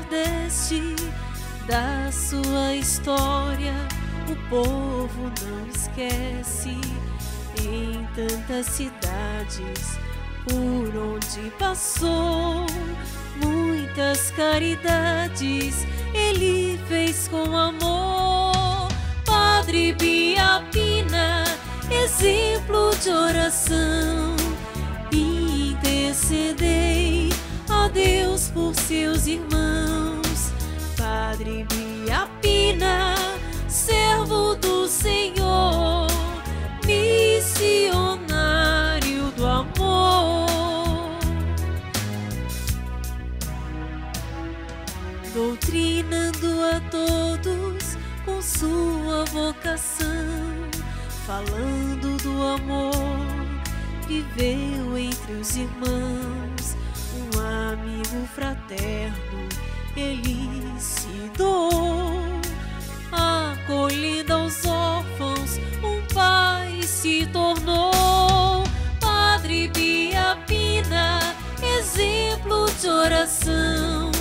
Nordeste, da sua história o povo não esquece. Em tantas cidades por onde passou, muitas caridades ele fez com amor. Padre Biapina, exemplo de oração, intercedei a Deus por seus irmãos. Padre Biapina, servo do Senhor, missionário do amor, doutrinando a todos com sua vocação, falando do amor, viveu entre os irmãos, um amigo fraterno, ele se doou, acolhendo aos órfãos, um pai se tornou. Padre Biapina, exemplo de oração,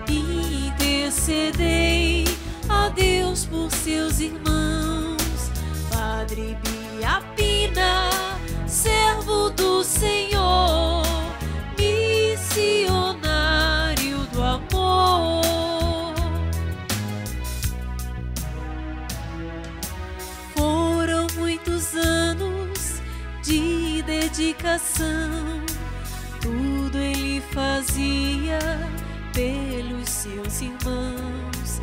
intercedei a Deus por seus irmãos. Padre Biapina, servo do Senhor, missionário do amor. Foram muitos anos de dedicação, tudo ele fazia pelos seus irmãos.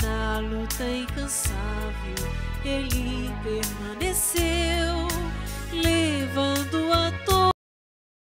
Na luta incansável ele permaneceu.